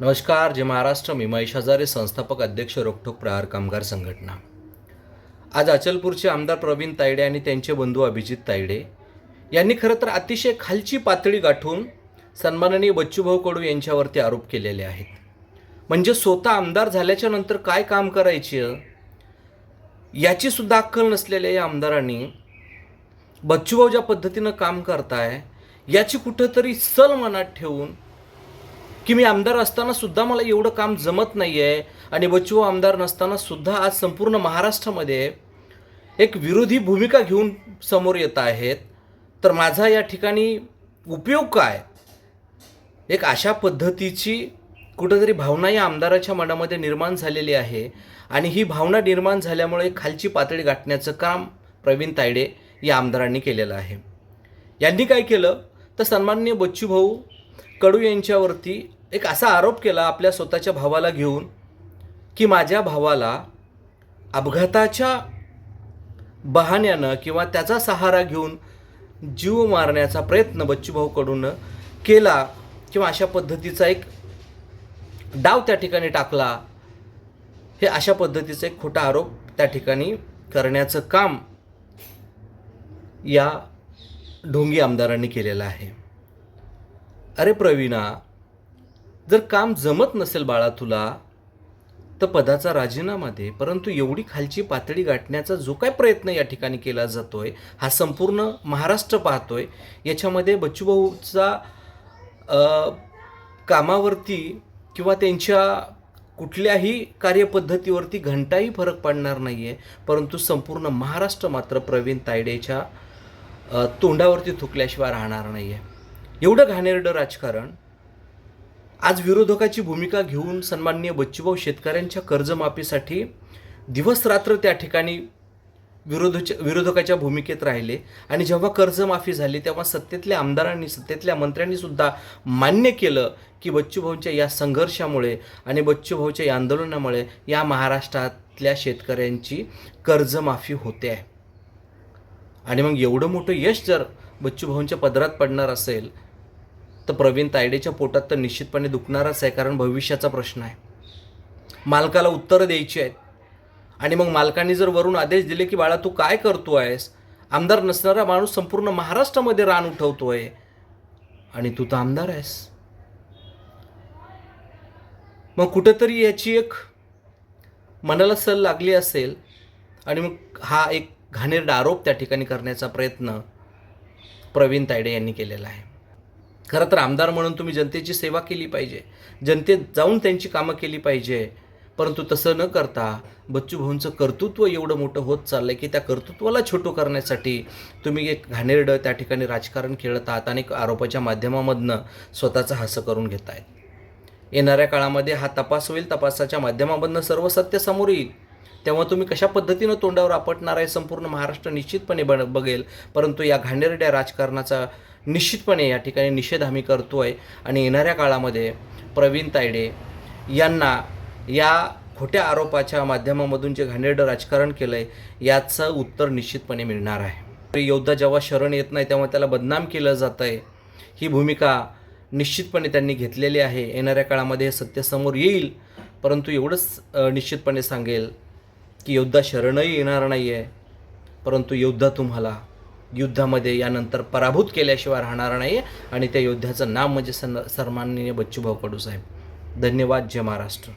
नमस्कार. जय महाराष्ट्र. मी महेश हजारे, संस्थापक अध्यक्ष रोकठोक प्रहार कामगार संघटना. आज अचलपूरचे आमदार प्रवीण तायडे आणि त्यांचे बंधू अभिजित तायडे यांनी खरं तर अतिशय खालची पातळी गाठून सन्माननीय बच्चूभाऊ कडू यांच्यावरती आरोप केलेले आहेत. म्हणजे स्वतः आमदार झाल्याच्या नंतर काय काम करायचे याची सुद्धा अक्कल नसलेल्या या आमदारांनी बच्चूभाऊ ज्या पद्धतीनं काम करताय याची कुठंतरी सल मनात ठेवून की मी आमदार असताना सुद्धा मला एवढं काम जमत नाही आहे आणि बच्चूभाऊ आमदार नसताना सुद्धा आज संपूर्ण महाराष्ट्रामध्ये एक विरोधी भूमिका घेऊन समोर येत आहेत, तर माझा या ठिकाणी उपयोग काय? एक अशा पद्धतीची कुठंतरी भावना या आमदाराच्या मनामध्ये निर्माण झालेली आहे आणि ही भावना निर्माण झाल्यामुळे खालची पातळी गाठण्याचं काम प्रवीण तायडे या आमदारांनी केलेलं आहे. यांनी काय केलं तर सन्माननीय बच्चूभाऊ कडू यांच्यावरती एक असा आरोप केला आपल्या स्वतःच्या भावाला घेऊन की माझ्या भावाला अपघाताच्या बहाण्यानं किंवा त्याचा सहारा घेऊन जीव मारण्याचा प्रयत्न बच्चूभाऊ कडून केला किंवा अशा पद्धतीचा एक डाव त्या ठिकाणी टाकला. हे अशा पद्धतीचा एक खोटा आरोप त्या ठिकाणी करण्याचं काम या ढोंगी आमदारांनी केलेलं आहे. अरे प्रवीणा, जर काम जमत नसेल बाळा तुला तर पदाचा राजीनामा दे, परंतु एवढी खालची पातळी गाठण्याचा जो काय प्रयत्न या ठिकाणी केला जातोय हा संपूर्ण महाराष्ट्र पाहतोय. याच्यामध्ये बच्चूभाऊचा कामावरती किंवा त्यांच्या कुठल्याही कार्यपद्धतीवरती घंटाही फरक पडणार नाही आहे, परंतु संपूर्ण महाराष्ट्र मात्र प्रवीण तायडेच्या तोंडावरती थुकल्याशिवाय राहणार नाही आहे. एवढं घाणेरडं राजकारण आज विरोधकाची भूमिका घेऊन सन्माननीय बच्चूभाऊ शेतकऱ्यांच्या कर्जमाफीसाठी दिवस रात्र त्या ठिकाणी विरोधकाच्या भूमिकेत राहिले आणि जेव्हा कर्जमाफी झाली तेव्हा सत्तेतल्या आमदारांनी सत्तेतल्या मंत्र्यांनी सुद्धा मान्य केलं की बच्चूभाऊंच्या या संघर्षामुळे आणि बच्चूभाऊच्या या आंदोलनामुळे या महाराष्ट्रातल्या शेतकऱ्यांची कर्जमाफी होते आहे. आणि मग एवढं मोठं यश जर बच्चूभाऊंच्या पदरात पडणार असेल तर प्रवीण तायडेच्या पोटात तर निश्चितपणे दुखणारच आहे, कारण भविष्याचा प्रश्न आहे. मालकाला उत्तरं द्यायची आहेत आणि मग मालकांनी जर वरून आदेश दिले की बाळा तू काय करतो आहेस, आमदार नसणारा माणूस संपूर्ण महाराष्ट्रामध्ये रान उठवतोय आणि तू तर आमदार आहेस, मग कुठंतरी याची एक मनाला सल लागली असेल आणि मग हा एक घाणेरडा आरोप त्या ठिकाणी करण्याचा प्रयत्न प्रवीण तायडे यांनी केलेला आहे. खरं तर आमदार म्हणून तुम्ही जनतेची सेवा केली पाहिजे, जनतेत जाऊन त्यांची कामं केली पाहिजे, परंतु तसं न करता बच्चूभाऊंचं कर्तृत्व एवढं मोठं होत चाललं आहे की त्या कर्तृत्वाला छोटं करण्यासाठी तुम्ही एक घाणेरडं त्या ठिकाणी राजकारण खेळत आहात आणि आरोपाच्या माध्यमामधनं स्वतःचं हसं करून घेत आहेत. येणाऱ्या काळामध्ये हा तपास होईल, तपासाच्या माध्यमामधनं सर्व सत्य समोर येईल, तेव्हा तुम्ही कशा पद्धतीनं तोंडावर आपटणार आहे संपूर्ण महाराष्ट्र निश्चितपणे बघेल. परंतु या घाणेरड्या राजकारणाचा निश्चितपणे या ठिकाणी निषेध आम्ही करतो आहे आणि येणाऱ्या काळामध्ये प्रवीण तायडे यांना या खोट्या आरोपाच्या माध्यमामधून जे घाणेरडं राजकारण केलं आहे याचं उत्तर निश्चितपणे मिळणार आहे. योद्धा जेव्हा शरण येत नाही तेव्हा त्याला बदनाम केलं जातं आहे, ही भूमिका निश्चितपणे त्यांनी घेतलेली आहे. येणाऱ्या काळामध्ये हे सत्य समोर येईल, परंतु एवढंच निश्चितपणे सांगेल की योद्धा शरणही येणार नाही आहे, परंतु योद्धा तुम्हाला युद्धामध्ये यानंतर पराभूत केल्याशिवाय राहणार नाही आहे आणि त्या योद्ध्याचं नाव म्हणजे सन्माननीय बच्चूभाऊ कडू साहेब. धन्यवाद. जय महाराष्ट्र.